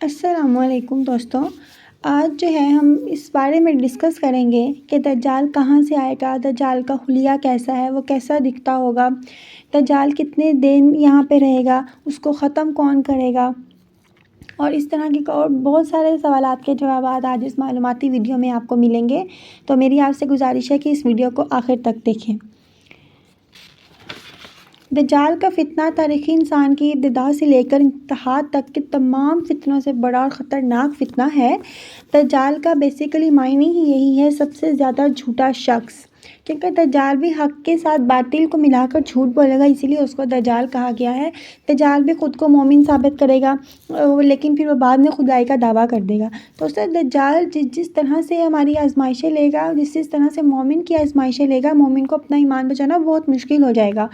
السلام علیکم دوستوں، آج جو ہے ہم اس بارے میں ڈسکس کریں گے کہ دجال کہاں سے آئے گا، دجال کا حلیہ کیسا ہے، وہ کیسا دکھتا ہوگا، دجال کتنے دن یہاں پہ رہے گا، اس کو ختم کون کرے گا، اور اس طرح کے اور بہت سارے سوالات کے جوابات آج اس معلوماتی ویڈیو میں آپ کو ملیں گے۔ تو میری آپ سے گزارش ہے کہ اس ویڈیو کو آخر تک دیکھیں۔ دجال کا فتنہ تاریخی انسان کی ابتدا سے لے کر انتہا تک کے تمام فتنوں سے بڑا اور خطرناک فتنہ ہے۔ دجال کا بیسیکلی معنی ہی یہی ہے، سب سے زیادہ جھوٹا شخص، کیونکہ دجال بھی حق کے ساتھ باطل کو ملا کر جھوٹ بولے گا، اسی لیے اس کو دجال کہا گیا ہے۔ دجال بھی خود کو مومن ثابت کرے گا، لیکن پھر وہ بعد میں خدائی کا دعویٰ کر دے گا۔ تو اس طرح دجال جس طرح سے ہماری آزمائشیں لے گا، جس طرح سے مومن کی آزمائشیں لے گا، مومن کو اپنا ایمان بچانا بہت مشکل ہو جائے گا۔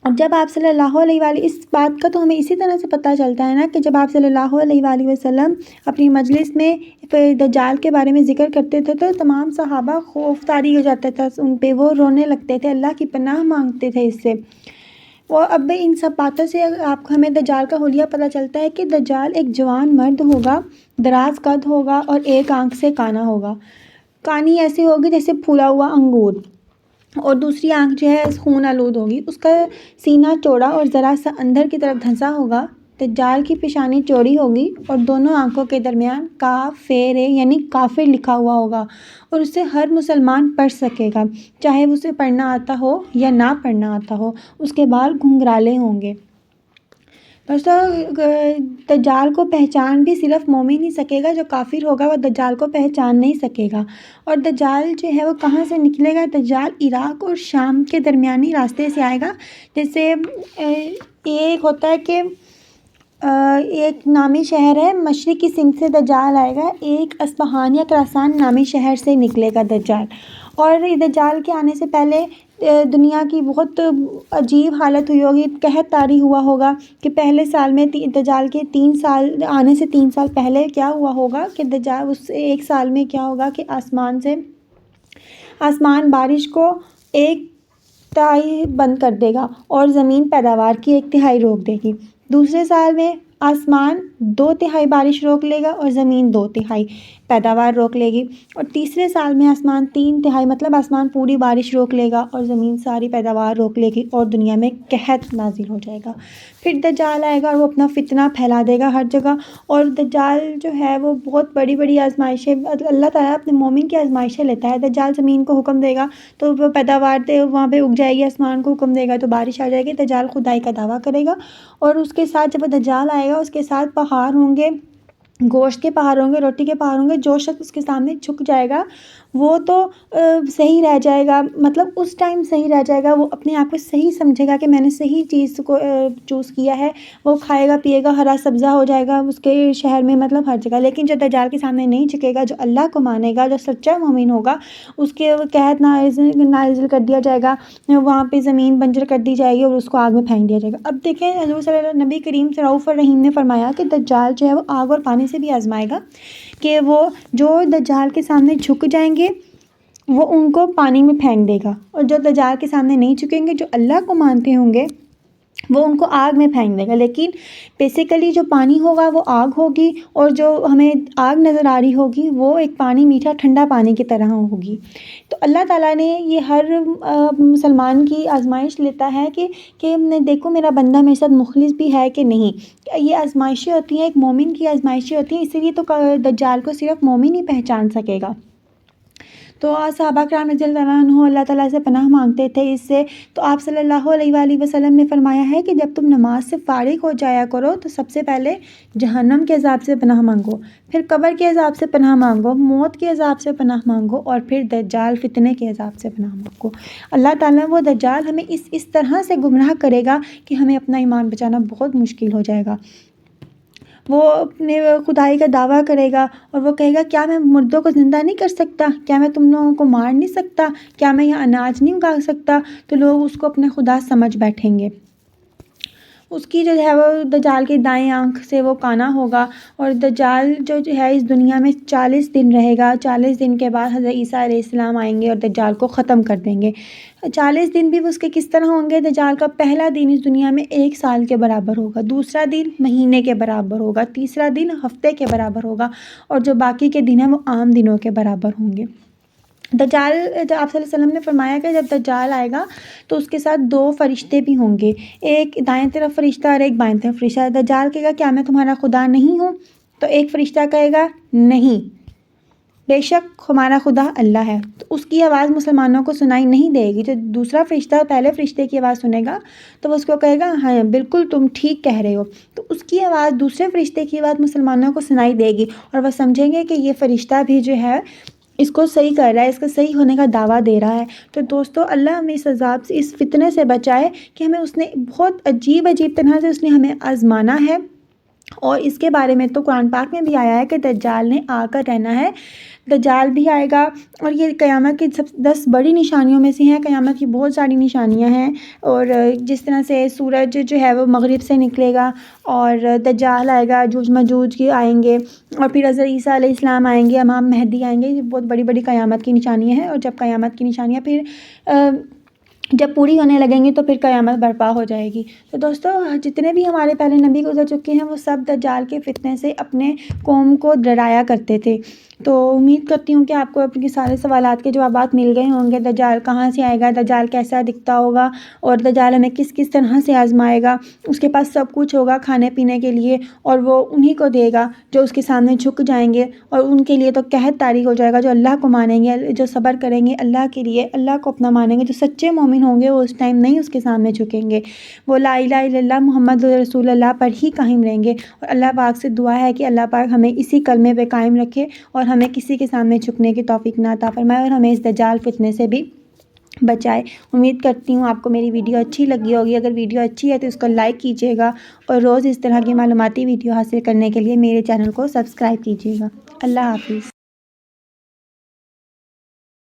اور جب آپ صلی اللہ علیہ وآلہ اس بات کا تو ہمیں اسی طرح سے پتہ چلتا ہے نا کہ جب آپ صلی اللہ علیہ وآلہ وسلم اپنی مجلس میں دجال کے بارے میں ذکر کرتے تھے تو تمام صحابہ خوف طاری ہو جاتا تھا ان پہ، وہ رونے لگتے تھے، اللہ کی پناہ مانگتے تھے اس سے۔ اور اب ان سب باتوں سے ہمیں دجال کا حلیہ پتہ چلتا ہے کہ دجال ایک جوان مرد ہوگا، دراز قد ہوگا اور ایک آنکھ سے کانا ہوگا۔ کانی ایسی ہوگی جیسے پھولا ہوا انگور، اور دوسری آنکھ جو ہے خون آلود ہوگی۔ اس کا سینہ چوڑا اور ذرا سا اندر کی طرف دھنسا ہوگا۔ دجال کی پیشانی چوڑی ہوگی اور دونوں آنکھوں کے درمیان کافر یعنی کافر لکھا ہوا ہوگا، اور اسے ہر مسلمان پڑھ سکے گا، چاہے اسے پڑھنا آتا ہو یا نہ پڑھنا آتا ہو۔ اس کے بال گھنگرالے ہوں گے۔ دوستوں، دجال کو پہچان بھی صرف مومن ہی سکے گا، جو کافر ہوگا وہ دجال کو پہچان نہیں سکے گا۔ اور دجال جو ہے وہ کہاں سے نکلے گا؟ دجال عراق اور شام کے درمیانی راستے سے آئے گا۔ جیسے ایک ہوتا ہے کہ ایک نامی شہر ہے، مشرقی سمت سے دجال آئے گا، ایک اصفہان یا خراسان نامی شہر سے نکلے گا دجال۔ اور دجال کے آنے سے پہلے دنیا کی بہت عجیب حالت ہوئی ہوگی، قحط طاری ہوا ہوگا کہ پہلے سال میں دجال کے 3 سال آنے سے 3 سال پہلے کیا ہوا ہوگا کہ دجال اس ایک سال میں کیا ہوگا کہ آسمان بارش کو 1/3 بند کر دے گا اور زمین پیداوار کی 1/3 روک دے گی۔ دوسرے سال میں آسمان 2/3 بارش روک لے گا اور زمین 2/3 پیداوار روک لے گی۔ اور تیسرے سال میں آسمان 3/3 مطلب آسمان پوری بارش روک لے گا اور زمین ساری پیداوار روک لے گی اور دنیا میں قحط نازل ہو جائے گا۔ پھر دجال آئے گا اور وہ اپنا فتنہ پھیلا دے گا ہر جگہ۔ اور دجال جو ہے وہ بہت بڑی بڑی آزمائشیں، اللہ تعالیٰ اپنے مومن کی آزمائشیں لیتا ہے۔ دجال زمین کو حکم دے گا تو وہ پیداوار وہاں پہ اگ جائے گی، آسمان کو حکم دے گا تو بارش آ جائے گی، دجال خدائی کا دعویٰ کرے گا۔ اور اس کے ساتھ جب دجال آئے گا اس کے ساتھ پہاڑ ہوں گے، گوشت کے پہاڑ ہوں گے، روٹی کے پہاڑ ہوں گے۔ جو شخص اس کے سامنے جھک جائے گا وہ تو صحیح رہ جائے گا، مطلب اس ٹائم صحیح رہ جائے گا، وہ اپنے آپ کو صحیح سمجھے گا کہ میں نے صحیح چیز کو چوز کیا ہے، وہ کھائے گا پیے گا، ہرا سبزہ ہو جائے گا اس کے شہر میں، مطلب ہر جگہ۔ لیکن جو دجال کے سامنے نہیں جھکے گا، جو اللہ کو مانے گا، جو سچا مومن ہوگا، اس کے قحط نازل کر دیا جائے گا، وہاں پہ زمین بنجر کر دی جائے گی اور اس کو آگ میں پھینک دیا جائے گا۔ اب دیکھیں حضور صلی اللہ نبی کریم سے رؤوف الرحیم نے فرمایا کہ دجال جو ہے وہ آگ اور پانی سے بھی آزمائے گا، کہ وہ جو دجال کے سامنے جھک جائیں گے وہ ان کو پانی میں پھینک دے گا، اور جو دجال کے سامنے نہیں جھکیں گے، جو اللہ کو مانتے ہوں گے، وہ ان کو آگ میں پھینک دے گا۔ لیکن بیسیکلی جو پانی ہوگا وہ آگ ہوگی، اور جو ہمیں آگ نظر آ رہی ہوگی وہ ایک پانی میٹھا ٹھنڈا پانی کی طرح ہوگی۔ تو اللہ تعالیٰ نے یہ ہر مسلمان کی آزمائش لیتا ہے کہ دیکھو میرا بندہ میرے ساتھ مخلص بھی ہے کہ نہیں۔ یہ آزمائشیں ہوتی ہیں، ایک مومن کی آزمائشیں ہوتی ہیں، اسی لیے تو دجال کو صرف مومن ہی پہچان سکے گا۔ تو صحابہ کرام رضی اللہ عنہ اللہ تعالیٰ سے پناہ مانگتے تھے اس سے۔ تو آپ صلی اللہ علیہ وآلہ وسلم نے فرمایا ہے کہ جب تم نماز سے فارغ ہو جایا کرو تو سب سے پہلے جہنم کے عذاب سے پناہ مانگو، پھر قبر کے عذاب سے پناہ مانگو، موت کے عذاب سے پناہ مانگو، اور پھر دجال فتنے کے عذاب سے پناہ مانگو۔ اللہ تعالیٰ وہ دجال ہمیں اس طرح سے گمراہ کرے گا کہ ہمیں اپنا ایمان بچانا بہت مشکل ہو جائے گا۔ وہ اپنے خدائی کا دعویٰ کرے گا اور وہ کہے گا کیا میں مردوں کو زندہ نہیں کر سکتا، کیا میں تم لوگوں کو مار نہیں سکتا، کیا میں یہاں اناج نہیں اگا سکتا؟ تو لوگ اس کو اپنے خدا سمجھ بیٹھیں گے۔ اس کی جو ہے وہ دجال کی دائیں آنکھ سے وہ کانا ہوگا، اور دجال جو ہے اس دنیا میں 40 دن رہے گا۔ 40 دن کے بعد حضرت عیسیٰ علیہ السلام آئیں گے اور دجال کو ختم کر دیں گے۔ 40 دن بھی اس کے کس طرح ہوں گے؟ دجال کا پہلا دن اس دنیا میں 1 سال کے برابر ہوگا، دوسرا دن مہینے کے برابر ہوگا، تیسرا دن ہفتے کے برابر ہوگا، اور جو باقی کے دن ہیں وہ عام دنوں کے برابر ہوں گے۔ دجال، آپ صلی اللہ علیہ وسلم نے فرمایا کہ جب دجال آئے گا تو اس کے ساتھ 2 فرشتے بھی ہوں گے، ایک دائیں طرف فرشتہ اور ایک بائیں طرف فرشتہ۔ دجال کہے گا کیا میں تمہارا خدا نہیں ہوں؟ تو ایک فرشتہ کہے گا نہیں، بے شک ہمارا خدا اللہ ہے۔ تو اس کی آواز مسلمانوں کو سنائی نہیں دے گی۔ جو دوسرا فرشتہ پہلے فرشتے کی آواز سنے گا تو وہ اس کو کہے گا ہاں بالکل تم ٹھیک کہہ رہے ہو، تو اس کی آواز، دوسرے فرشتے کی آواز مسلمانوں کو سنائی دے گی، اور وہ سمجھیں گے کہ یہ فرشتہ بھی جو ہے اس کو صحیح کر رہا ہے، اس کا صحیح ہونے کا دعویٰ دے رہا ہے۔ تو دوستو، اللہ ہمیں اس عذاب سے، اس فتنے سے بچائے کہ ہمیں اس نے بہت عجیب طرح سے اس نے ہمیں آزمانا ہے، اور اس کے بارے میں تو قرآن پاک میں بھی آیا ہے کہ دجال نے آ کر رہنا ہے، دجال بھی آئے گا، اور یہ قیامت کی 10 بڑی نشانیوں میں سے ہیں۔ قیامت کی بہت ساری نشانیاں ہیں، اور جس طرح سے سورج جو ہے وہ مغرب سے نکلے گا، اور دجال آئے گا، یاجوج ماجوج کی آئیں گے، اور پھر حضرت عیسیٰ علیہ السلام آئیں گے، امام مہدی آئیں گے۔ یہ بہت بڑی بڑی قیامت کی نشانیاں ہیں، اور جب قیامت کی نشانیاں پھر جب پوری ہونے لگیں گی تو پھر قیامت برپا ہو جائے گی۔ تو دوستو، جتنے بھی ہمارے پہلے نبی گزر چکے ہیں وہ سب دجال کے فتنے سے اپنے قوم کو ڈرایا کرتے تھے۔ تو امید کرتی ہوں کہ آپ کو اپنے سارے سوالات کے جوابات مل گئے ہوں گے۔ دجال کہاں سے آئے گا، دجال کیسا دکھتا ہوگا، اور دجال ہمیں کس کس طرح سے آزمائے گا۔ اس کے پاس سب کچھ ہوگا کھانے پینے کے لیے، اور وہ انہی کو دے گا جو اس کے سامنے جھک جائیں گے، اور ان کے لیے تو قحط طاری ہو جائے گا۔ جو اللہ کو مانیں گے، جو صبر کریں گے اللہ کے لیے، اللہ کو اپنا مانیں گے، جو سچے مومن ہوں گے وہ اس ٹائم نہیں اس کے سامنے جھکیں گے، وہ لا الہ الا اللہ محمد رسول اللہ پر ہی قائم رہیں گے۔ اور اللہ پاک سے دعا ہے کہ اللہ پاک ہمیں اسی کلمے پہ قائم رکھے، اور ہمیں کسی کے سامنے جھکنے کی توفیق نہ عطا فرمائے، اور ہمیں اس دجال فتنے سے بھی بچائے۔ امید کرتی ہوں آپ کو میری ویڈیو اچھی لگی ہوگی۔ اگر ویڈیو اچھی ہے تو اس کو لائک کیجیے گا، اور روز اس طرح کی معلوماتی ویڈیو حاصل کرنے کے لیے میرے چینل کو سبسکرائب کیجیے گا۔ اللہ حافظ۔